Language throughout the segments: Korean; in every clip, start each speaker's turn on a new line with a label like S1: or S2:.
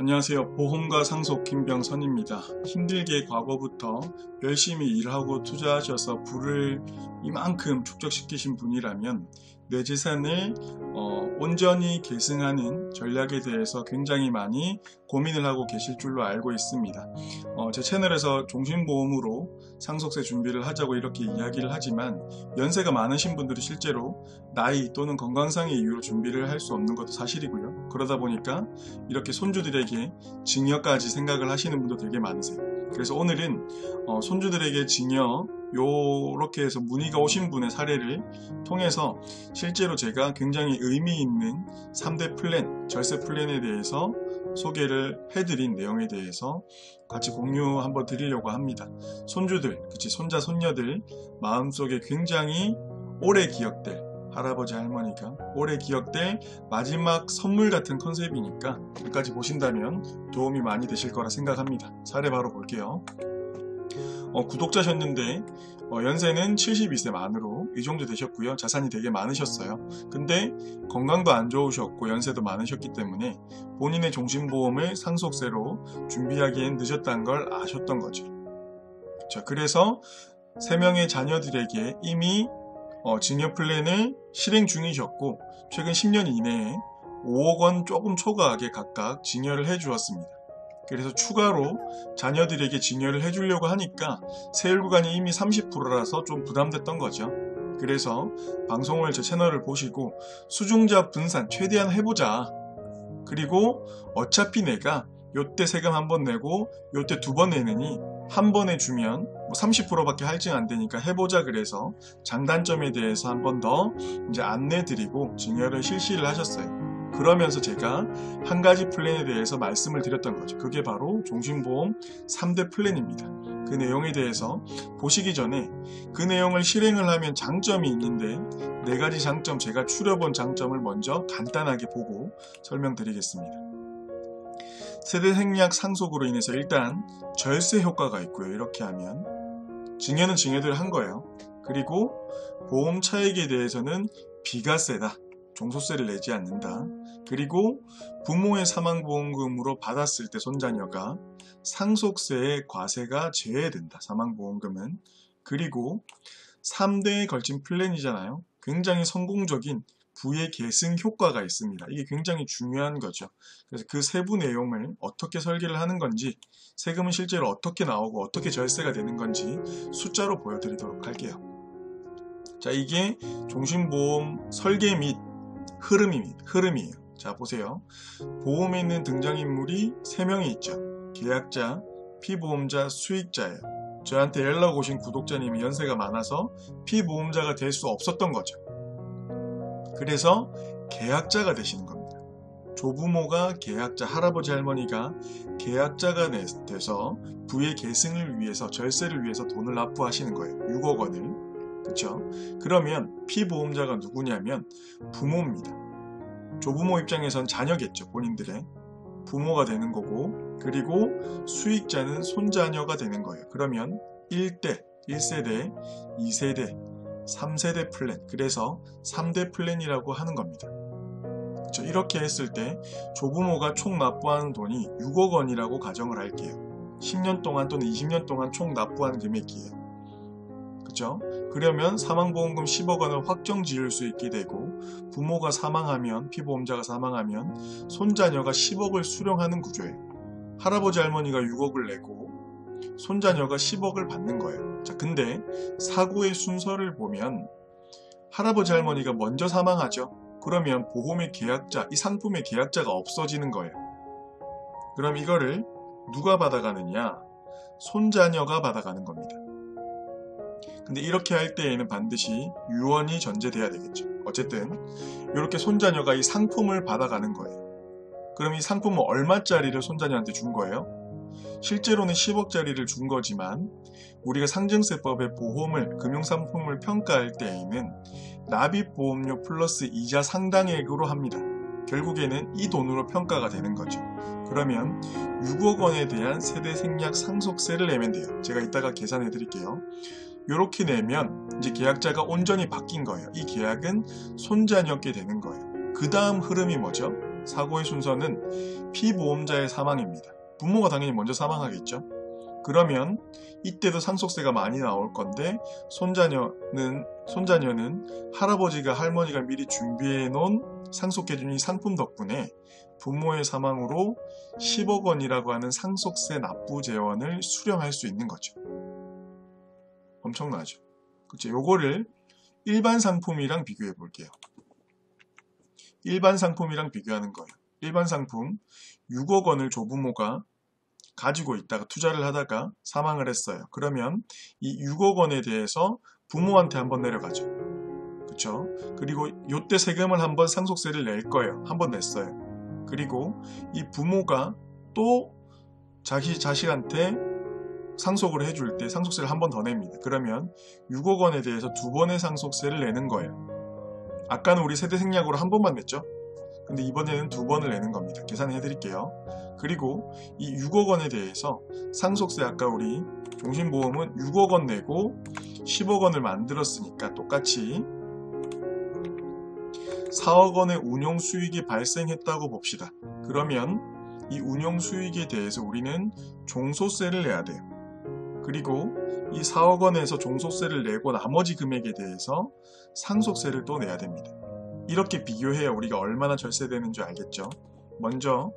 S1: 안녕하세요. 보험가 상속 김병선입니다. 힘들게 과거부터 열심히 일하고 투자하셔서 부를 이만큼 축적시키신 분이라면 내 재산을 온전히 계승하는 전략에 대해서 굉장히 많이 고민을 하고 계실 줄로 알고 있습니다. 제 채널에서 종신보험으로 상속세 준비를 하자고 이렇게 이야기를 하지만 연세가 많으신 분들이 실제로 나이 또는 건강상의 이유로 준비를 할 수 없는 것도 사실이고요. 그러다 보니까 이렇게 손주들에게 증여까지 생각을 하시는 분도 되게 많으세요. 그래서 오늘은 손주들에게 증여 요렇게 해서 문의가 오신 분의 사례를 통해서 실제로 제가 굉장히 의미 있는 3대 플랜, 절세 플랜에 대해서 소개를 해드린 내용에 대해서 같이 공유 한번 드리려고 합니다. 손주들, 손자, 손녀들 마음속에 굉장히 오래 기억될, 할아버지 할머니가 오래 기억될 마지막 선물 같은 컨셉이니까 끝까지 보신다면 도움이 많이 되실 거라 생각합니다. 사례 바로 볼게요. 구독자셨는데 연세는 72세 만으로 이 정도 되셨고요. 자산이 되게 많으셨어요. 근데 건강도 안 좋으셨고 연세도 많으셨기 때문에 본인의 종신보험을 상속세로 준비하기엔 늦었다는 걸 아셨던 거죠. 자, 그래서 3명의 자녀들에게 이미 증여 플랜을 실행 중이셨고 최근 10년 이내에 5억 원 조금 초과하게 각각 증여를 해주었습니다. 그래서 추가로 자녀들에게 증여를 해주려고 하니까 세율 구간이 이미 30%라서 좀 부담됐던 거죠. 그래서 방송을 제 채널을 보시고 수중자 분산 최대한 해보자. 그리고 어차피 내가 요때 세금 한 번 내고 요때 2번 내느니 한 번에 주면 30%밖에 할증 안 되니까 해보자. 그래서 장단점에 대해서 한 번 더 이제 안내드리고 증여를 실시를 하셨어요. 그러면서 제가 한 가지 플랜에 대해서 말씀을 드렸던 거죠. 그게 바로 종신보험 3대 플랜입니다. 그 내용에 대해서 보시기 전에 그 내용을 실행을 하면 장점이 있는데 4가지 장점, 제가 추려본 장점을 먼저 간단하게 보고 설명드리겠습니다. 세대 생략 상속으로 인해서 일단 절세 효과가 있고요. 이렇게 하면 증여는 증여대로 한 거예요. 그리고 보험 차익에 대해서는 비과세다. 종소세를 내지 않는다. 그리고 부모의 사망보험금으로 받았을 때 손자녀가 상속세의 과세가 제외된다. 사망보험금은. 그리고 3대에 걸친 플랜이잖아요. 굉장히 성공적인 부의 계승 효과가 있습니다. 이게 굉장히 중요한 거죠. 그래서 그 세부 내용을 어떻게 설계를 하는 건지, 세금은 실제로 어떻게 나오고 어떻게 절세가 되는 건지 숫자로 보여드리도록 할게요. 자, 이게 종신보험 설계 및 흐름이에요. 자, 보세요. 보험에 있는 등장인물이 3명이 있죠. 계약자, 피보험자, 수익자예요. 저한테 연락 오신 구독자님이 연세가 많아서 피보험자가 될 수 없었던 거죠. 그래서 계약자가 되시는 겁니다. 조부모가 계약자, 할아버지 할머니가 계약자가 돼서 부의 계승을 위해서, 절세를 위해서 돈을 납부하시는 거예요. 6억 원을. 그렇죠? 그러면 피보험자가 누구냐면 부모입니다. 조부모 입장에선 자녀겠죠. 본인들의 부모가 되는 거고, 그리고 수익자는 손자녀가 되는 거예요. 그러면 1대, 1세대, 2세대, 3세대 플랜, 그래서 3대 플랜이라고 하는 겁니다. 그렇죠? 이렇게 했을 때 조부모가 총 납부하는 돈이 6억 원이라고 가정을 할게요. 10년 동안 또는 20년 동안 총 납부한 금액이에요. 그렇죠? 그러면 사망보험금 10억 원을 확정 지을 수 있게 되고, 부모가 사망하면, 피보험자가 사망하면 손자녀가 10억을 수령하는 구조예요. 할아버지 할머니가 6억을 내고 손자녀가 10억을 받는 거예요. 자, 근데 사고의 순서를 보면 할아버지 할머니가 먼저 사망하죠. 그러면 보험의 계약자, 이 상품의 계약자가 없어지는 거예요. 그럼 이거를 누가 받아가느냐? 손자녀가 받아가는 겁니다. 근데 이렇게 할 때에는 반드시 유언이 전제돼야 되겠죠. 어쨌든 이렇게 손자녀가 이 상품을 받아가는 거예요. 그럼 이 상품은 얼마짜리를 손자녀한테 준 거예요? 실제로는 10억짜리를 준 거지만 우리가 상증세법의 보험을, 금융상품을 평가할 때에는 납입보험료 플러스 이자 상당액으로 합니다. 결국에는 이 돈으로 평가가 되는 거죠. 그러면 6억 원에 대한 세대 생략 상속세를 내면 돼요. 제가 이따가 계산해 드릴게요. 이렇게 내면 이제 계약자가 온전히 바뀐 거예요. 이 계약은 손자녀께 되는 거예요. 그 다음 흐름이 뭐죠? 사고의 순서는 피보험자의 사망입니다. 부모가 당연히 먼저 사망하겠죠. 그러면 이때도 상속세가 많이 나올 건데 손자녀는 할아버지가 할머니가 미리 준비해 놓은 상속해준 이 상품 덕분에 부모의 사망으로 10억 원이라고 하는 상속세 납부 재원을 수령할 수 있는 거죠. 엄청나죠. 그렇죠. 요거를 일반 상품이랑 비교해 볼게요. 일반 상품이랑 비교하는 거예요. 일반 상품 6억 원을 조부모가 가지고 있다가 투자를 하다가 사망을 했어요. 그러면 이 6억 원에 대해서 부모한테 한번 내려가죠. 그쵸? 그리고 요때 세금을 한번 상속세를 낼 거예요. 한번 냈어요. 그리고 이 부모가 또 자식한테 상속을 해줄 때 상속세를 한 번 더 냅니다. 그러면 6억 원에 대해서 두 번의 상속세를 내는 거예요. 아까는 우리 세대생략으로 한 번만 냈죠? 근데 이번에는 두 번을 내는 겁니다. 계산해 드릴게요. 그리고 이 6억 원에 대해서 상속세 아까 우리 종신보험은 6억 원 내고 10억 원을 만들었으니까 똑같이 4억 원의 운용 수익이 발생했다고 봅시다. 그러면 이 운용 수익에 대해서 우리는 종소세를 내야 돼요. 그리고 이 4억 원에서 종소세를 내고 나머지 금액에 대해서 상속세를 또 내야 됩니다. 이렇게 비교해야 우리가 얼마나 절세되는 줄 알겠죠. 먼저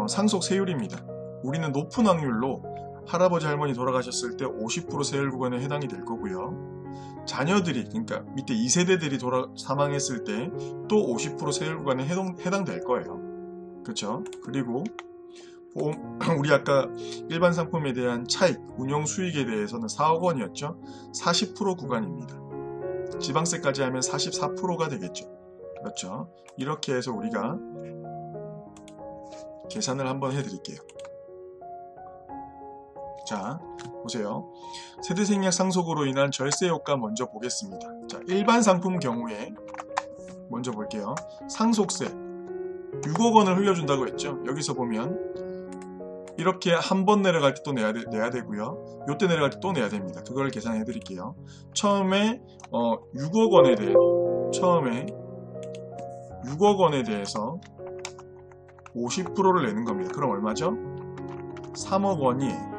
S1: 상속세율입니다. 우리는 높은 확률로 할아버지 할머니 돌아가셨을 때 50% 세율 구간에 해당이 될 거고요. 자녀들이 그러니까 밑에 2세대들이 사망했을 때 또 50% 세율 구간에 해당될 거예요. 그렇죠? 그리고 우리 아까 일반 상품에 대한 차익, 운용 수익에 대해서는 4억 원이었죠. 40% 구간입니다. 지방세까지 하면 44%가 되겠죠. 그렇죠? 이렇게 해서 우리가 계산을 한번 해드릴게요. 자, 보세요. 세대생략 상속으로 인한 절세 효과 먼저 보겠습니다. 자, 일반 상품 경우에 먼저 볼게요. 상속세 6억 원을 흘려준다고 했죠. 여기서 보면 이렇게 한 번 내려갈 때 또 내야 되고요. 요때 내려갈 때 또 내야 됩니다. 그걸 계산해 드릴게요. 처음에 6억 원에 대해서 50%를 내는 겁니다. 그럼 얼마죠? 3억 원이에요.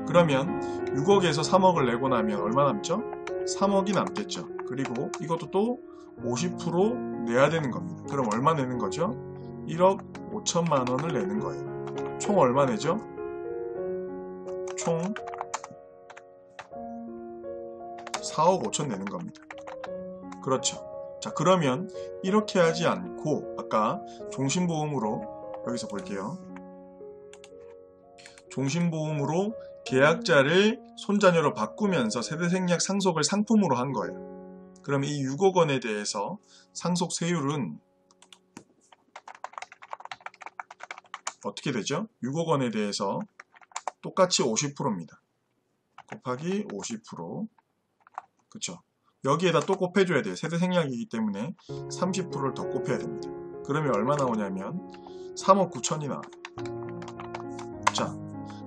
S1: 그러면 6억에서 3억을 내고 나면 얼마 남죠? 3억이 남겠죠. 그리고 이것도 또 50% 내야 되는 겁니다. 그럼 얼마 내는 거죠? 1억 5천만 원을 내는 거예요. 총 얼마 내죠? 총 4억 5천 내는 겁니다. 그렇죠. 자, 그러면 이렇게 하지 않고 아까 종신보험으로 여기서 볼게요. 종신보험으로 계약자를 손자녀로 바꾸면서 세대생략 상속을 상품으로 한 거예요. 그럼 이 6억 원에 대해서 상속세율은 어떻게 되죠? 6억 원에 대해서 똑같이 50%입니다. 곱하기 50%. 그쵸? 여기에다 또 곱해줘야 돼요. 세대생략이기 때문에 30%를 더 곱해야 됩니다. 그러면 얼마 나오냐면 3억 9천이 나와요. 자,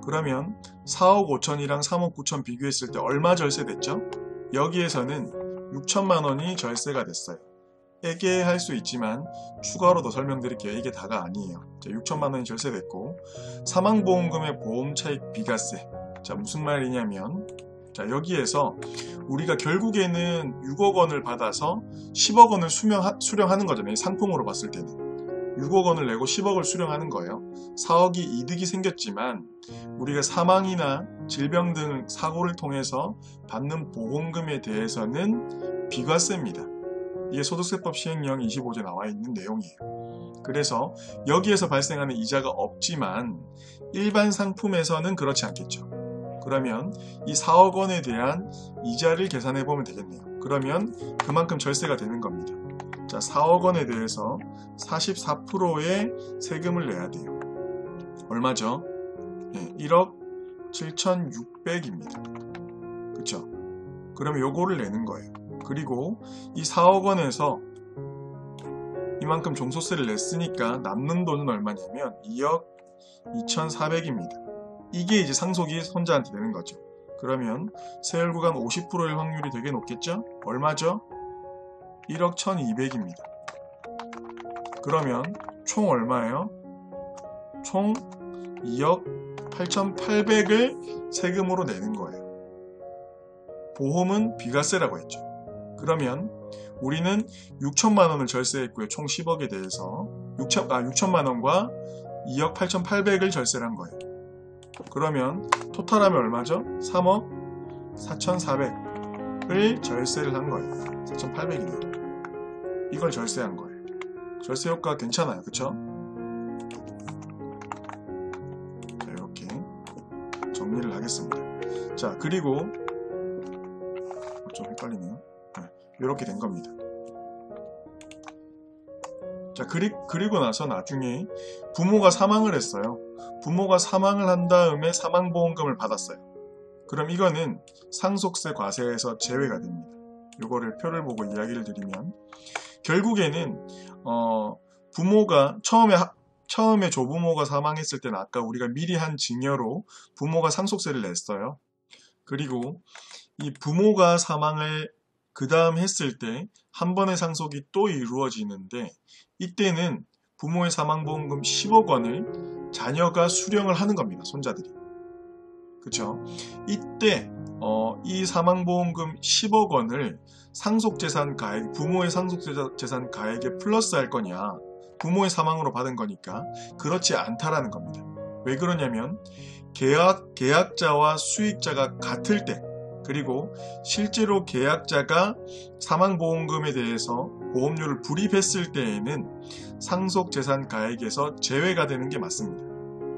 S1: 그러면 4억 5천이랑 3억 9천 비교했을 때 얼마 절세됐죠? 여기에서는 6천만 원이 절세가 됐어요. 에게할 수 있지만 추가로 더 설명드릴게요. 이게 다가 아니에요. 자, 6천만 원이 절세됐고 사망보험금의 보험차익 비과세. 자, 무슨 말이냐면 자, 여기에서 우리가 결국에는 6억 원을 받아서 10억 원을 수령하는 거잖아요. 상품으로 봤을 때는 6억 원을 내고 10억을 수령하는 거예요. 4억이 이득이 생겼지만 우리가 사망이나 질병 등 사고를 통해서 받는 보험금에 대해서는 비과세입니다. 이게 소득세법 시행령 25조에 나와 있는 내용이에요. 그래서 여기에서 발생하는 이자가 없지만 일반 상품에서는 그렇지 않겠죠. 그러면 이 4억 원에 대한 이자를 계산해 보면 되겠네요. 그러면 그만큼 절세가 되는 겁니다. 자, 4억 원에 대해서 44%의 세금을 내야 돼요. 얼마죠? 네, 1억 7,600입니다. 그쵸? 그러면 요거를 내는 거예요. 그리고 이 4억 원에서 이만큼 종소세를 냈으니까 남는 돈은 얼마냐면 2억 2,400입니다. 이게 이제 상속이 손자한테 되는 거죠. 그러면 세율 구간 50%일 확률이 되게 높겠죠? 얼마죠? 1억 1,200입니다. 그러면 총 얼마예요? 총 2억 8,800을 세금으로 내는 거예요. 보험은 비과세라고 했죠. 그러면 우리는 6천만 원을 절세했고요. 총 10억에 대해서 6천만 원과 2억 8,800을 절세를 한 거예요. 그러면 토탈하면 얼마죠? 3억 4,400을 절세를 한 거예요. 4,800이네요. 이걸 절세한 거예요. 절세 효과 괜찮아요. 그쵸? 자, 이렇게 정리를 하겠습니다. 자, 그리고 좀 헷갈리네요. 이렇게 된 겁니다. 자, 그리고 나서 나중에 부모가 사망을 했어요. 부모가 사망을 한 다음에 사망보험금을 받았어요. 그럼 이거는 상속세 과세에서 제외가 됩니다. 이거를 표를 보고 이야기를 드리면 결국에는 부모가 처음에 조부모가 사망했을 때는 아까 우리가 미리 한 증여로 부모가 상속세를 냈어요. 그리고 이 부모가 사망을 그 다음 했을 때 한 번의 상속이 또 이루어지는데 이때는 부모의 사망보험금 10억 원을 자녀가 수령을 하는 겁니다. 손자들이. 그쵸? 이때 이 사망보험금 10억 원을 상속재산 가액, 부모의 상속재산 가액에 플러스 할 거냐, 부모의 사망으로 받은 거니까 그렇지 않다라는 겁니다. 왜 그러냐면 계약자와 수익자가 같을 때, 그리고 실제로 계약자가 사망보험금에 대해서 보험료를 불입했을 때에는 상속재산 가액에서 제외가 되는 게 맞습니다.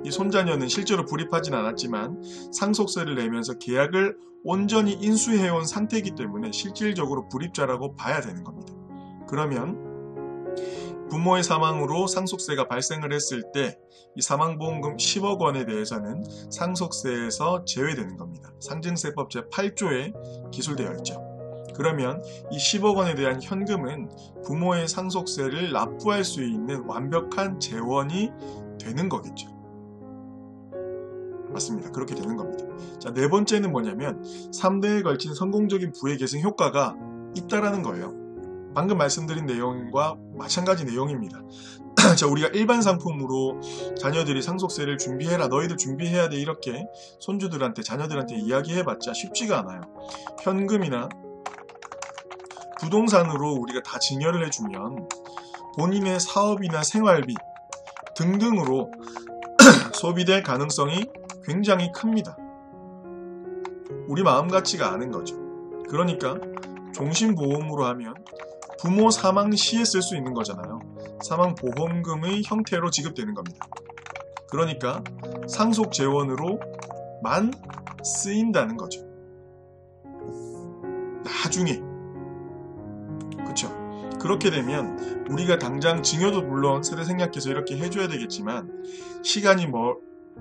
S1: 이 손자녀는 실제로 불입하진 않았지만 상속세를 내면서 계약을 온전히 인수해온 상태이기 때문에 실질적으로 불입자라고 봐야 되는 겁니다. 그러면 부모의 사망으로 상속세가 발생을 했을 때 이 사망보험금 10억 원에 대해서는 상속세에서 제외되는 겁니다. 상증세법 제8조에 기술되어 있죠. 그러면 이 10억 원에 대한 현금은 부모의 상속세를 납부할 수 있는 완벽한 재원이 되는 거겠죠. 맞습니다. 그렇게 되는 겁니다. 자, 네 번째는 뭐냐면 3대에 걸친 성공적인 부의 계승 효과가 있다라는 거예요. 방금 말씀드린 내용과 마찬가지 내용입니다. 자, 우리가 일반 상품으로 자녀들이 상속세를 준비해라, 너희들 준비해야 돼, 이렇게 손주들한테, 자녀들한테 이야기해봤자 쉽지가 않아요. 현금이나 부동산으로 우리가 다 증여를 해주면 본인의 사업이나 생활비 등등으로 소비될 가능성이 굉장히 큽니다. 우리 마음같지가 않은 거죠. 그러니까 종신보험으로 하면 부모 사망 시에 쓸 수 있는 거잖아요. 사망보험금의 형태로 지급되는 겁니다. 그러니까 상속재원으로만 쓰인다는 거죠. 나중에. 그쵸? 그렇게 되면 우리가 당장 증여도 물론 세대 생략해서 이렇게 해줘야 되겠지만 시간이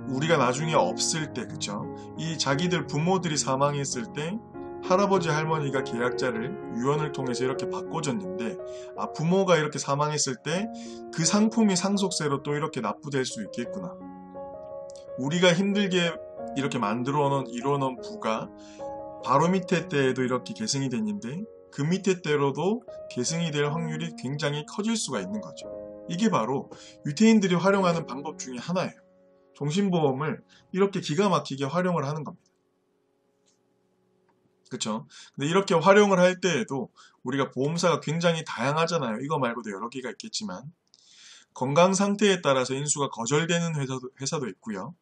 S1: 우리가 나중에 없을 때, 그쵸? 이 자기들 부모들이 사망했을 때 할아버지 할머니가 계약자를 유언을 통해서 이렇게 바꿔줬는데 부모가 이렇게 사망했을 때 그 상품이 상속세로 또 이렇게 납부될 수 있겠구나. 우리가 힘들게 이렇게 이루어놓은 부가 바로 밑에 때에도 이렇게 계승이 됐는데 그 밑에 때로도 계승이 될 확률이 굉장히 커질 수가 있는 거죠. 이게 바로 유태인들이 활용하는 방법 중에 하나예요. 종신보험을 이렇게 기가 막히게 활용을 하는 겁니다. 그쵸? 근데 이렇게 활용을 할 때에도 우리가 보험사가 굉장히 다양하잖아요. 이거 말고도 여러 개가 있겠지만 건강 상태에 따라서 인수가 거절되는 회사도 있고요.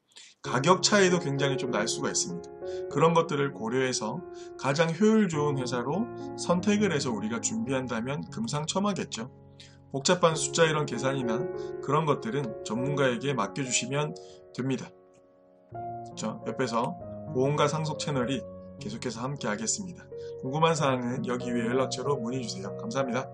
S1: 가격 차이도 굉장히 좀 날 수가 있습니다. 그런 것들을 고려해서 가장 효율 좋은 회사로 선택을 해서 우리가 준비한다면 금상첨화겠죠. 복잡한 숫자 이런 계산이나 그런 것들은 전문가에게 맡겨주시면 됩니다. 그쵸? 옆에서 보험과 상속 채널이 계속해서 함께 하겠습니다. 궁금한 사항은 여기 위에 연락처로 문의주세요. 감사합니다.